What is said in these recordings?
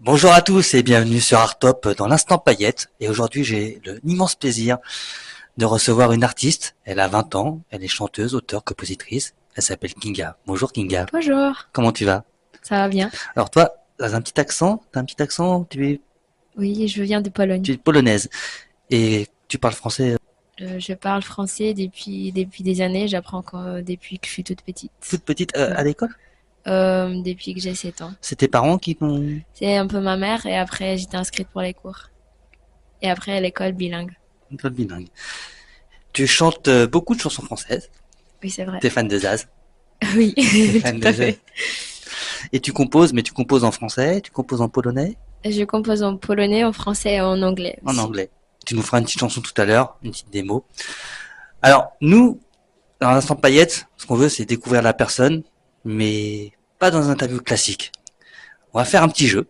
Bonjour à tous et bienvenue sur Artop dans l'Instant Paillette. Et aujourd'hui, j'ai l'immense plaisir de recevoir une artiste. Elle a 20 ans, elle est chanteuse, auteure, compositrice. Elle s'appelle Kinga. Bonjour Kinga. Bonjour, Comment tu vas? ça va bien? Alors toi, t'as un petit accent, Oui, je viens de Pologne. tu es polonaise et tu parles français Je parle français depuis des années, j'apprends encore depuis que je suis toute petite. toute petite à Ouais. l'école? Depuis que j'ai 7 ans. C'est tes parents qui t'ont C'est un peu ma mère et après j'étais inscrite pour les cours. Et après à l'école bilingue. école bilingue. Tu chantes beaucoup de chansons françaises. Oui, c'est vrai. T'es fan de Zaz. Oui, T'es fan tout de à Zaz. fait. Et tu composes, mais tu composes en français, tu composes en polonais, Je compose en polonais, en français et en anglais en aussi. anglais. Tu nous feras une petite chanson tout à l'heure, une petite démo. Alors, nous, dans l'instant paillette, ce qu'on veut, c'est découvrir la personne, mais pas dans un interview classique. On va faire un petit jeu.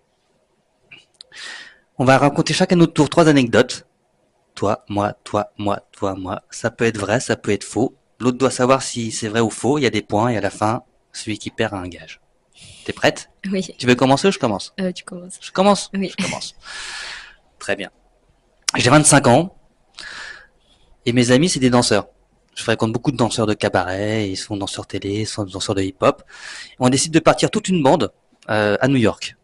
On va raconter chacun notre tour 3 anecdotes. Toi, moi, toi, moi, toi, moi. Ça peut être vrai, ça peut être faux. L'autre doit savoir si c'est vrai ou faux. Il y a des points et à la fin, celui qui perd a un gage. T'es prête? Oui, Tu veux commencer ou je commence? tu commences. Je commence? Oui. Je commence. Très bien. J'ai 25 ans et mes amis, c'est des danseurs. Je fréquente beaucoup de danseurs de cabaret, ils sont danseurs télé, ils sont danseurs de hip-hop. On décide de partir toute une bande à New York.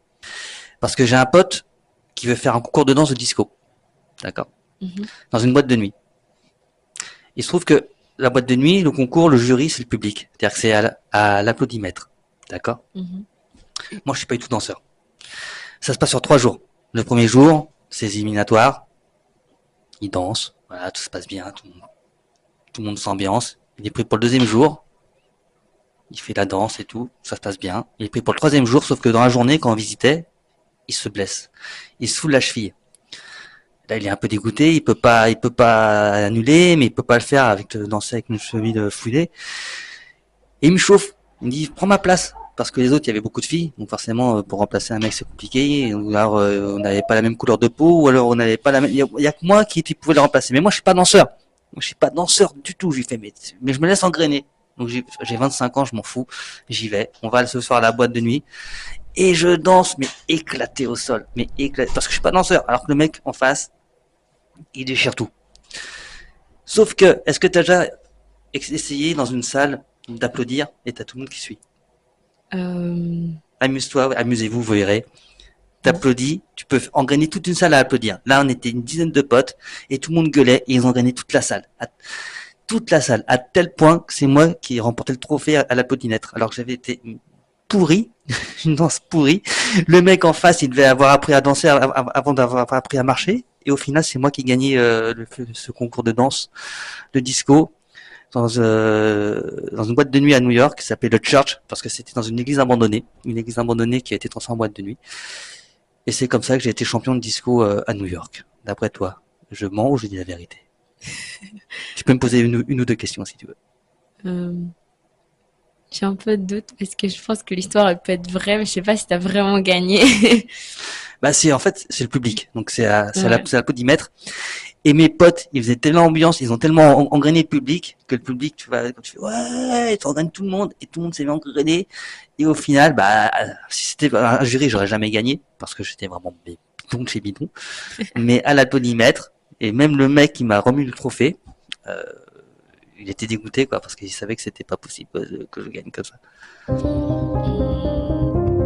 Parce que j'ai un pote qui veut faire un concours de danse de disco. D'accord? Mhm, Dans une boîte de nuit. Il se trouve que la boîte de nuit, le concours, le jury, c'est le public. C'est-à-dire que c'est à l'applaudimètre. D'accord? mhm. Moi, je suis pas du tout danseur. Ça se passe sur 3 jours. Le premier jour, c'est éliminatoire. Ils dansent. Voilà, tout se passe bien. Tout le monde s'ambiance. Il est pris pour le deuxième jour. Il fait la danse et tout. Ça se passe bien. Il est pris pour le troisième jour, sauf que dans la journée, quand on visitait, il se blesse. Il se fout la cheville. Là, il est un peu dégoûté. Il peut pas annuler, mais il peut pas le faire avec danser avec une cheville foulée. Et il me chauffe. Il me dit, prends ma place. Parce que les autres, il y avait beaucoup de filles. Donc forcément, pour remplacer un mec, c'est compliqué. Ou alors, on n'avait pas la même couleur de peau. Ou alors, on n'avait pas la même... Il y a que moi qui pouvais le remplacer. Mais moi, je suis pas danseur. Moi, je suis pas danseur du tout. J'ai fait, mais je me laisse engrainer. Donc j'ai 25 ans, je m'en fous. J'y vais. On va ce soir à la boîte de nuit. Et je danse, mais éclaté au sol. Mais éclaté. Parce que je suis pas danseur. Alors que le mec en face, il déchire tout. Sauf que, est-ce que tu as déjà essayé dans une salle d'applaudir et t'as tout le monde qui suit? Euh, Amuse-toi, amusez-vous, vous verrez. non. T'applaudis, tu peux engrainer toute une salle à applaudir. Là, on était une dizaine de potes et tout le monde gueulait et ils ont gagné toute la salle. Toute la salle, à tel point que c'est moi qui ai remporté le trophée à l'applaudimètre. Alors que j'avais été pourri, une danse pourrie. Le mec en face, il devait avoir appris à danser avant d'avoir appris à marcher. Et au final, c'est moi qui ai gagné ce concours de danse, de disco, dans une boîte de nuit à New York qui s'appelait The Church, parce que c'était dans une église abandonnée qui a été transformée en boîte de nuit. Et c'est comme ça que j'ai été champion de disco à New York. D'après toi, je mens ou je dis la vérité? Tu peux me poser une ou deux questions si tu veux. Euh, j'ai un peu de doute parce que je pense que l'histoire elle peut être vraie, mais je sais pas si t'as vraiment gagné. Bah c'est en fait c'est le public, donc Ouais. c'est à l'applaudimètre. Et mes potes, ils faisaient tellement ambiance, ils ont tellement engrainé le public que le public, tu vois, quand tu fais ouais, tu engraines tout le monde et tout le monde s'est mis engrainé. Et au final, bah si c'était un jury, j'aurais jamais gagné parce que j'étais vraiment bidon de chez bidon. Mais à l'applaudimètre et même le mec qui m'a remis le trophée, euh, il était dégoûté quoi parce qu'il savait que c'était pas possible que je gagne comme ça.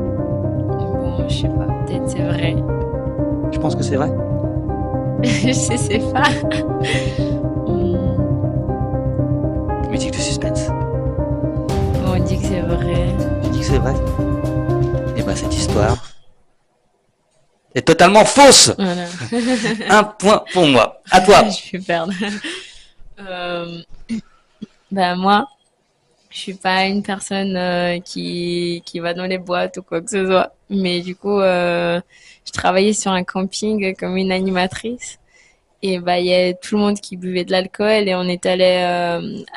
Bon, je sais pas, peut-être c'est vrai. Je pense que c'est vrai. Je sais pas. Hmm, Musique de suspense. bon, on dit que c'est vrai. Tu dis que c'est vrai. Et ben cette histoire est totalement fausse. Voilà. Un point pour moi. À toi. Je vais perdre. Euh, bah moi, je suis pas une personne qui va dans les boîtes ou quoi que ce soit. Mais du coup, je travaillais sur un camping comme une animatrice. Et bah il y a tout le monde qui buvait de l'alcool et on est allé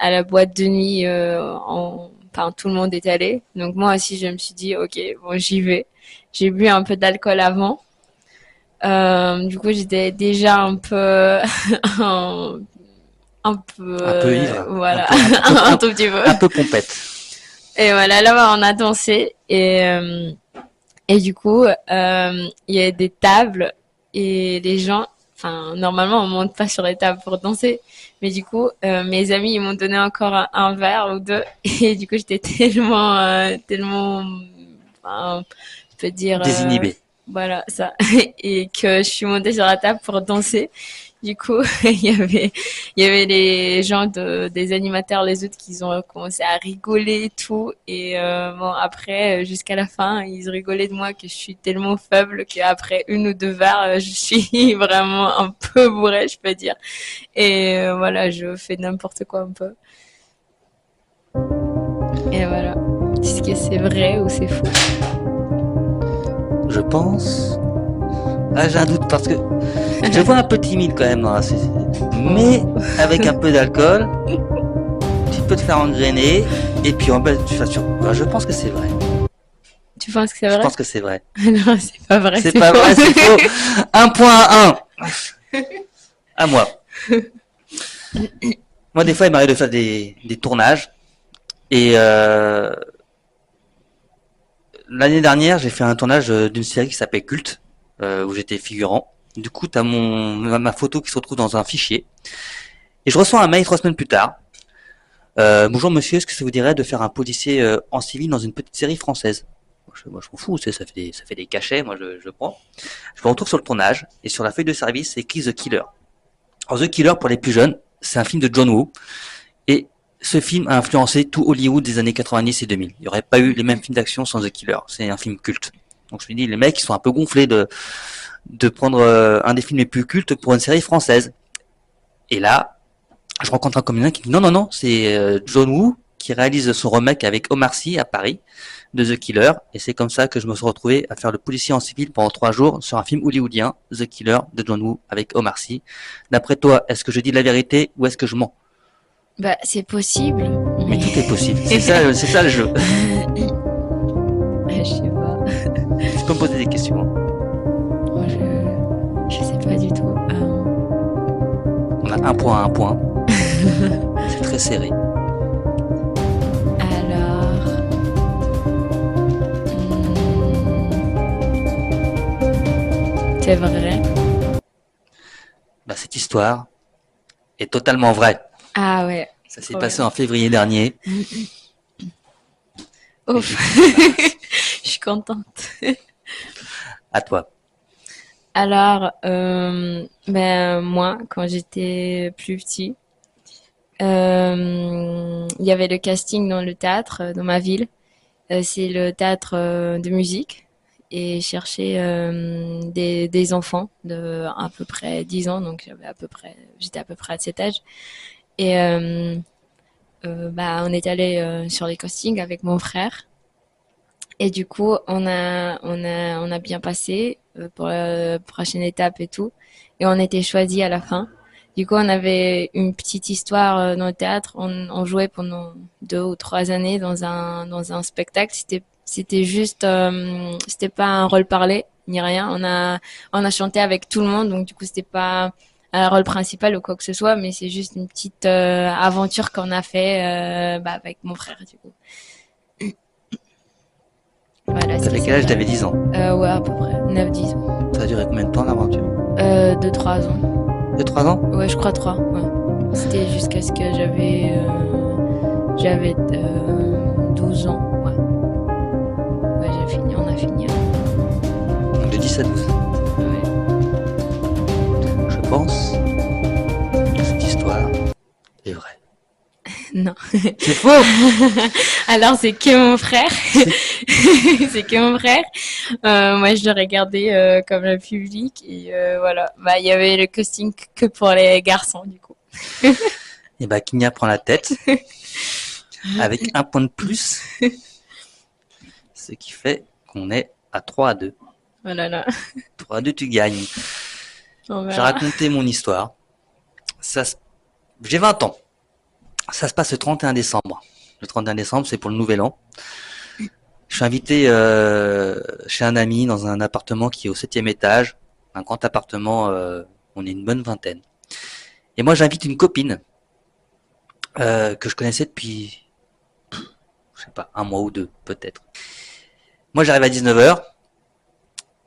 à la boîte de nuit enfin tout le monde est allé. Donc moi aussi je me suis dit OK, bon j'y vais. J'ai bu un peu d'alcool avant. Du coup j'étais déjà un peu un, un peu Un peu ivre. voilà, Un un tout petit peu. un peu pompette. Et voilà, là-bas on a dansé Et du coup, il y a des tables et les gens, enfin, normalement, on monte pas sur les tables pour danser. Mais du coup, mes amis, ils m'ont donné encore un verre ou deux. Et du coup, j'étais tellement, enfin, je peux dire, Désinhibé. voilà, ça. Et que je suis montée sur la table pour danser. Du coup, il y avait les gens des animateurs, les autres, qui ont commencé à rigoler et tout. Et bon, après, jusqu'à la fin, ils rigolaient de moi que je suis tellement faible qu'après une ou deux verres, je suis vraiment un peu bourrée, je peux dire. Et voilà, je fais n'importe quoi un peu. Et voilà. Est-ce que c'est vrai ou c'est faux? Je pense. Ah, j'ai un doute parce que je te vois un peu timide quand même dans la société. Mais avec un peu d'alcool, tu peux te faire engrainer et puis en bas, tu fasses. Je pense que c'est vrai. Tu penses que c'est Je vrai? pense que c'est vrai. Non, c'est pas vrai, C'est c'est pas faux. vrai, c'est faux. Un point à un. À moi. Moi, des fois, il m'arrive de faire des tournages. Et l'année dernière, j'ai fait un tournage d'une série qui s'appelle Culte, où j'étais figurant. Du coup, t'as ma photo qui se retrouve dans un fichier. Et je reçois un mail 3 semaines plus tard. Bonjour monsieur, est-ce que ça vous dirait de faire un policier en civil dans une petite série française? Moi, je m'en fous, ça fait des cachets, moi je prends. Je me retrouve sur le tournage, et sur la feuille de service, c'est écrit The Killer. Alors The Killer, pour les plus jeunes, c'est un film de John Woo, et ce film a influencé tout Hollywood des années 90 et 2000. Il n'y aurait pas eu les mêmes films d'action sans The Killer, c'est un film culte. Donc je me dis, les mecs, ils sont un peu gonflés de prendre un des films les plus cultes pour une série française. Et là, je rencontre un comédien qui dit non, non, non, c'est John Woo qui réalise son remake avec Omar Sy à Paris de The Killer. Et c'est comme ça que je me suis retrouvé à faire le policier en civil pendant 3 jours sur un film hollywoodien, The Killer de John Woo avec Omar Sy. D'après toi, est-ce que je dis la vérité ou est-ce que je mens? Bah, c'est possible, Mais mais tout est possible. C'est ça le jeu. je sais pas. Tu peux me poser des questions. Moi, je sais pas du tout. On a un point à un point. C'est très serré. Alors, c'est vrai. Bah, cette histoire est totalement vraie. Ah ouais, Ça s'est trop passé bien. en février dernier. Ouf, je suis contente. À toi. Alors, ben moi, quand j'étais plus petit, il y avait le casting dans le théâtre dans ma ville. C'est le théâtre de musique et je cherchais des enfants de à peu près 10 ans, donc j'étais à peu près à cet âge. Et bah, on est allé sur les castings avec mon frère. Et du coup, on a bien passé pour la prochaine étape et tout. Et on était choisis à la fin. Du coup, on avait une petite histoire dans le théâtre. On jouait pendant 2 ou 3 années dans un spectacle. C'était juste, c'était pas un rôle parlé ni rien. On a chanté avec tout le monde. Donc, du coup, c'était pas un rôle principal ou quoi que ce soit, mais c'est juste une petite aventure qu'on a fait bah, avec mon frère, du coup. Voilà ce qui T'avais s'est quel âge? passé. T'avais 10 ans. Ouais, à peu près. 9-10 ans. Ça a duré combien de temps l'aventure? 2-3 ans. 2, 3 ans? Ouais, je crois 3. Ouais. C'était jusqu'à ce que j'avais 12 ans. Ouais. Ouais, on a fini. Donc de 10 à 12. Ouais. Je pense que cette histoire est vraie. Non. C'est faux! Alors, c'est que mon frère. C'est- C'est que mon frère. Moi, je le regardais comme le public. Et voilà. Bah, il y avait le casting que pour les garçons, du coup. Et bah, Kinya prend la tête avec un point de plus, ce qui fait qu'on est à 3 à 2. Voilà, là. 3 à 2, tu gagnes. On J'ai verra. raconté mon histoire. Ça, j'ai 20 ans. Ça se passe le 31 décembre. Le 31 décembre, c'est pour le nouvel an. Je suis invité chez un ami dans un appartement qui est au 7e étage. Un grand appartement, on est une bonne vingtaine. Et moi, j'invite une copine que je connaissais depuis, je sais pas, un mois ou deux, peut-être. Moi, j'arrive à 19h.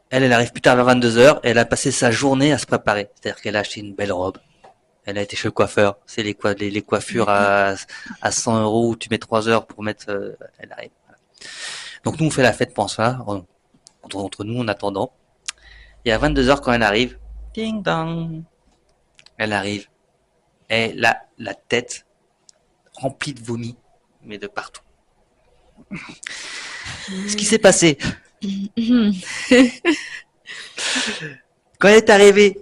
Elle arrive plus tard vers 22h, et elle a passé sa journée à se préparer. C'est-à-dire qu'elle a acheté une belle robe. Elle a été chez le coiffeur. C'est les coiffures à 100 euros où tu mets 3 heures pour mettre, elle arrive. Voilà. Donc nous, on fait la fête pour ça, entre nous en attendant. Et à 22h, quand elle arrive, ding dong, elle arrive. Elle a la tête remplie de vomi, mais de partout. Ce qui s'est passé, quand elle est arrivée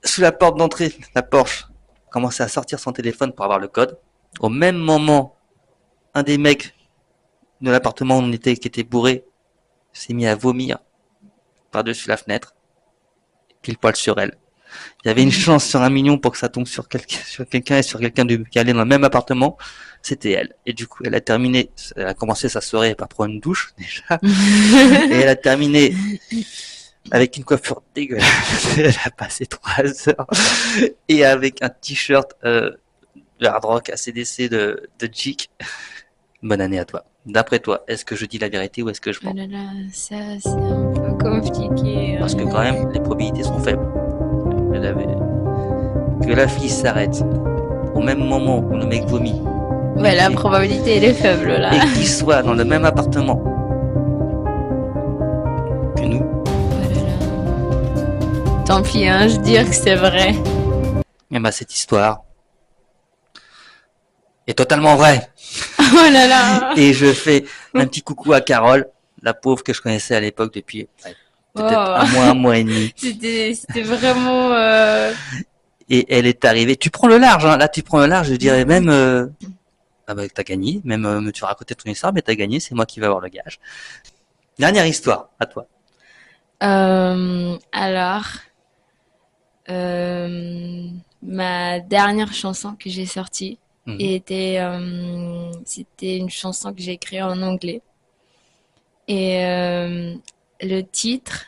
sous la porte d'entrée, la Porsche commençait à sortir son téléphone pour avoir le code. Au même moment, un des mecs de l'appartement où on était, qui était bourré, s'est mis à vomir par-dessus la fenêtre, pile poil sur elle. Il y avait une chance sur 1 million pour que ça tombe sur quelqu'un et sur quelqu'un qui allait dans le même appartement. C'était elle. Et du coup, elle a commencé sa soirée par prendre une douche, déjà. Et elle a terminé avec une coiffure dégueulasse. Elle a passé 3 heures. Et avec un t-shirt, de hard rock ACDC de Chic. Bonne année à toi. D'après toi, est-ce que je dis la vérité ou est-ce que je Oh mens? là là, ça c'est un peu compliqué. Parce que quand même, les probabilités sont faibles. Elle avait... Que la fille s'arrête au même moment où le mec vomit. Ouais, la probabilité elle est faible là. Et qu'il soit dans le même appartement que nous. Oh là là. Tant pis, hein, je dis que c'est vrai. Et bah, cette histoire est totalement vraie. Oh là là. Et je fais un petit coucou à Carole, la pauvre que je connaissais à l'époque depuis peut-être un mois et demi. C'était vraiment. Et elle est arrivée. Tu prends le large, hein. Là, tu prends le large. Je dirais même, ah bah, t'as gagné. Même, tu racontais ton histoire, mais t'as gagné. C'est moi qui vais avoir le gage. Dernière histoire, à toi. Alors, ma dernière chanson que j'ai sortie c'était une chanson que j'ai écrite en anglais. Et le titre,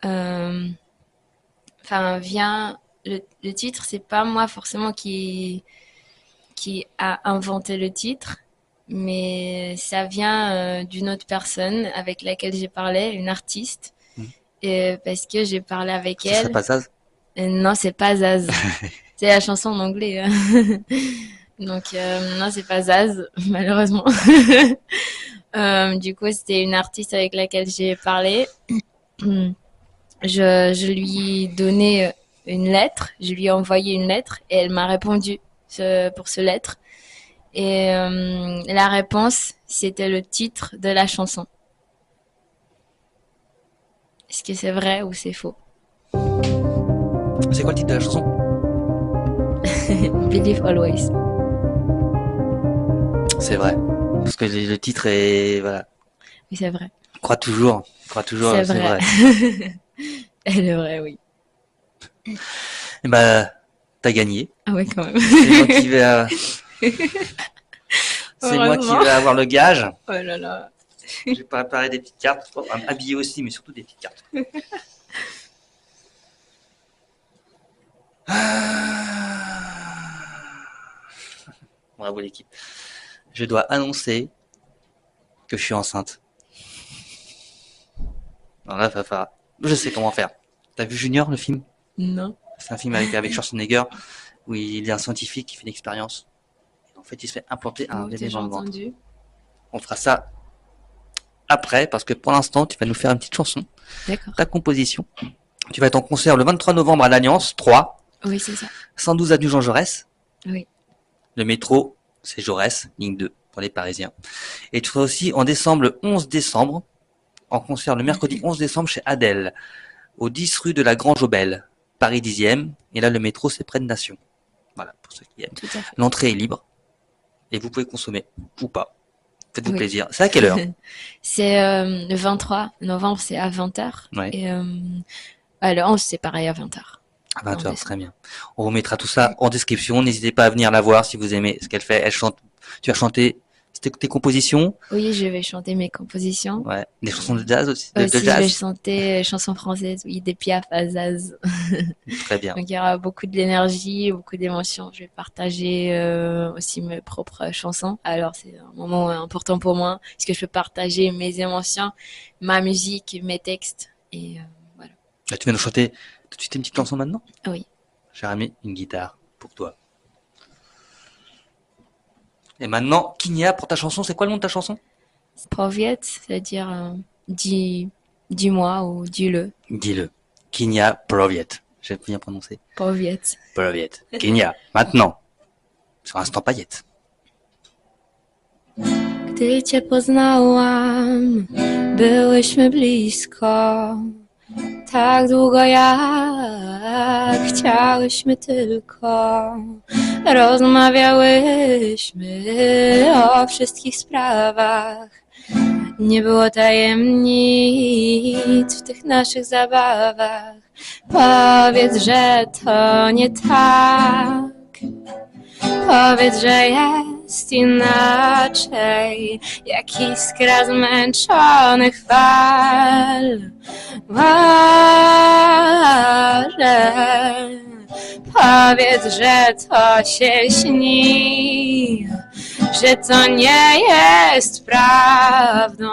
vient. Le titre, c'est pas moi forcément qui a inventé le titre, mais ça vient d'une autre personne avec laquelle j'ai parlé, une artiste. Et parce que j'ai parlé avec elle. C'est pas Zaz? Non, c'est pas Zaz. C'est la chanson en anglais. Donc, non, c'est pas Zaz, malheureusement. Du coup, c'était une artiste avec laquelle j'ai parlé. Je lui ai donné une lettre. Je lui ai envoyé une lettre et elle m'a répondu pour ce lettre. Et la réponse, c'était le titre de la chanson. Est-ce que c'est vrai ou c'est faux? C'est quoi le titre de la chanson? Believe Always. C'est vrai. Parce que le titre est... Voilà. Oui, c'est vrai. Crois toujours, c'est vrai. Elle est vraie, oui. Et bah, t'as gagné. Ah ouais, quand même. C'est moi qui vais... C'est moi qui vais avoir le gage. Oh là là. J'ai préparé des petites cartes. Habillé aussi, mais surtout des petites cartes. Bravo l'équipe. Je dois annoncer que je suis enceinte. Alors là, Fafa, je sais comment faire. T'as vu Junior, le film? Non. C'est un film avec Schwarzenegger où il y a un scientifique qui fait une expérience. En fait, il se fait implanter un bébé dans le ventre. On fera ça après, parce que pour l'instant, tu vas nous faire une petite chanson. D'accord. Ta composition. Tu vas être en concert le 23 novembre à l'Alliance 3. Oui, c'est ça. 112 avenue Jean Jaurès. Oui. Le métro, c'est Jaurès, ligne 2, pour les Parisiens. Et tu seras aussi en décembre, le 11 décembre, en concert le mercredi 11 décembre chez Adèle, au 10 rue de la Grange aux Belles, Paris 10e. Et là, le métro, c'est près de Nation. Voilà, pour ceux qui aiment. Tout à fait. L'entrée est libre. Et vous pouvez consommer, ou pas. Faites-vous plaisir. C'est à quelle heure? C'est le 23 novembre, c'est à 20h. Ouais. Et le 11, c'est pareil à 20h. À 20h, très bien. On vous mettra tout ça en description. N'hésitez pas à venir la voir si vous aimez ce qu'elle fait. Elle chante. Tu as chanté tes compositions. Oui, je vais chanter mes compositions. Ouais. Des chansons de jazz aussi. De Aussi, je vais jazz. chanter chansons françaises, oui, des Piaf à Zaz. Très bien. Donc il y aura beaucoup de l'énergie, beaucoup d'émotions. Je vais partager aussi mes propres chansons. Alors c'est un moment important pour moi parce que je peux partager mes émotions, ma musique, mes textes et voilà. Là, tu vas nous chanter tout de suite une petite chanson maintenant? Oui. J'ai ramené une guitare pour toi. Et maintenant, Kinia, pour ta chanson, c'est quoi le nom de ta chanson? Poviet, c'est-à-dire dis-moi ou dis-le. Dis-le. Kinia Proviet. J'ai bien prononcé. Poviet. Proviet. Kinia, maintenant. Sur Instant Paillette. Gdy cię poznałam, byłyśmy blisko, tak długo jak chciałyśmy tylko. Rozmawiałyśmy o wszystkich sprawach. Nie było tajemnic w tych naszych zabawach. Powiedz, że to nie tak. Powiedz, że jest inaczej, jak iskra zmęczonych fal. Może powiedz, że to się śni, że to nie jest prawdą.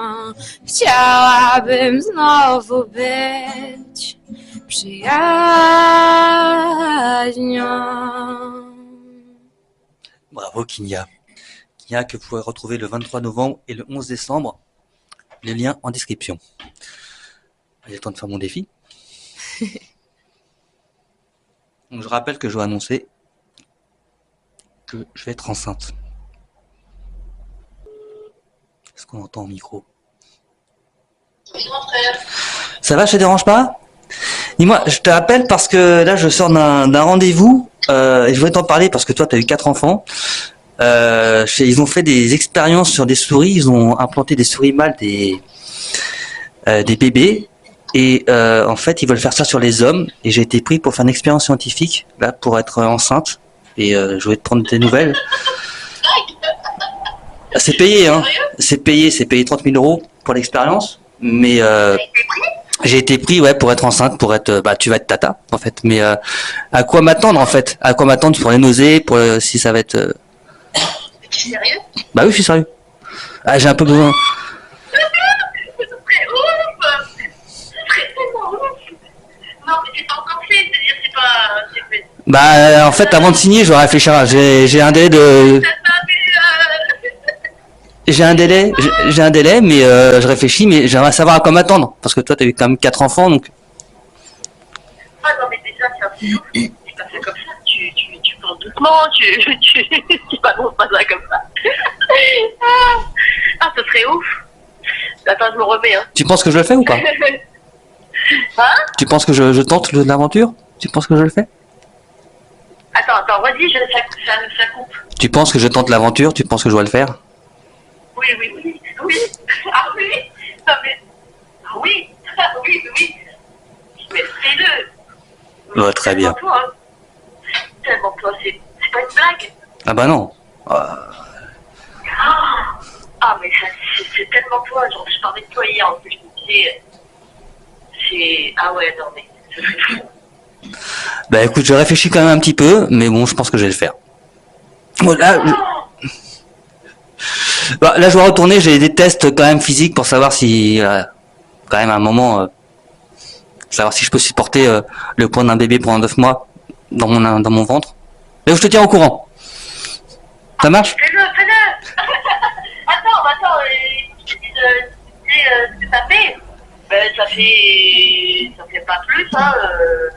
Chciałabym znowu być przyjaźnią. Bravo Kinia. Kinia que vous pourrez retrouver le 23 novembre et le 11 décembre. Les liens en description. Il est temps de faire mon défi. Donc je rappelle que je dois annoncer que je vais être enceinte. Est-ce qu'on entend au micro? Ça va, je te dérange pas? Dis-moi, je te rappelle parce que là je sors d'un rendez-vous et je voulais t'en parler parce que toi tu as eu 4 enfants. Ils ont fait des expériences sur des souris, ils ont implanté des souris mâles des bébés et en fait ils veulent faire ça sur les hommes et j'ai été pris pour faire une expérience scientifique là pour être enceinte et je voulais te prendre tes nouvelles. C'est payé hein, c'est payé 30 000 € pour l'expérience mais j'ai été pris ouais pour être enceinte, pour être tu vas être tata en fait, mais à quoi m'attendre en fait? À quoi m'attendre pour les nausées, pour si ça va être Tu es sérieux? Bah oui, je suis sérieux. Ah, j'ai un peu besoin. Ce serait ouf! Ce serait tellement ouf! Non, mais c'est pas encore fait, c'est-à-dire c'est pas... Bah en fait avant de signer, je dois réfléchir. J'ai un délai de j'ai un délai, mais je réfléchis, mais j'aimerais savoir à quoi m'attendre parce que toi t'as eu quand même 4 enfants donc. Ah non, mais déjà c'est un peu ouf. C'est pas fait comme ça. Tu penses doucement, tu balances pas ça comme ça. Ah, ce serait ouf. Attends, je me remets, hein. Tu penses que je le fais ou pas? Hein? Tu penses que je tente l'aventure? Tu penses que je le fais? Attends, vas-y, ça coupe. Tu penses que je tente l'aventure? Tu penses que je dois le faire? Oui. Ah oui. Non, mais... Oui. Mais fais-le. Ouais, très bien. Tellement toi, c'est pas une blague. Ah bah non. Ah, mais ça, c'est tellement toi. Genre, je parlais de toi hier, en plus, je me disais... Ah ouais, non, mais ce serait fou. Bah écoute, je réfléchis quand même un petit peu, mais bon, je pense que je vais le faire. Bon, là, je dois retourner, j'ai des tests quand même physiques pour savoir si, quand même à un moment, savoir si je peux supporter le poids d'un bébé pendant 9 mois dans mon ventre. Mais je te tiens au courant. Ça marche? Fais-le. Attends, je te dis ce que ça fait. Ben, ça fait pas plus, hein.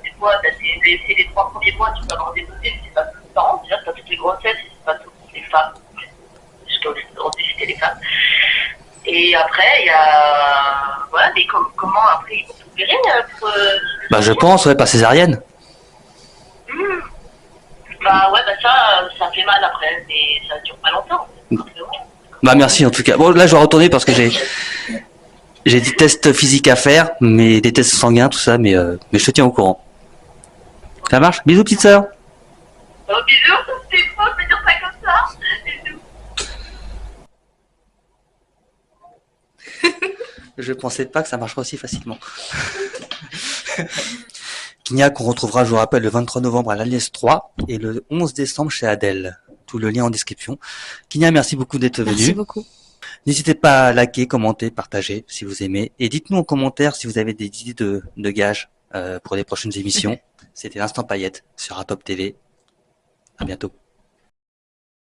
Des fois, c'est les 3 premiers mois, tu peux avoir des nausées, mais c'est pas tout le temps. Déjà, t'as toutes les grossesses, c'est pas toutes les femmes. On dit c'était les femmes. Et après, il y a... Voilà, mais comment après, ils vont t'opérer pour... Bah je pense, ouais, par césarienne. Bah ouais, ça fait mal après, mais ça dure pas longtemps. Bah merci en tout cas. Bon, là je dois retourner parce que j'ai des tests physiques à faire, mais des tests sanguins, tout ça, mais je te tiens au courant. Ça marche? Bisous petite sœur. Bisous, c'est faux, je vais dire ça comme ça. Bisous. Je pensais pas que ça marcherait aussi facilement. Kinia qu'on retrouvera, je vous rappelle, le 23 novembre à l'Aliès 3 et le 11 décembre chez Adèle. Tout le lien en description. Kinia, merci beaucoup d'être venue. Merci beaucoup. N'hésitez pas à liker, commenter, partager si vous aimez. Et dites-nous en commentaire si vous avez des idées de gages pour les prochaines émissions. C'était l'Instant Paillette sur Atop TV. À bientôt.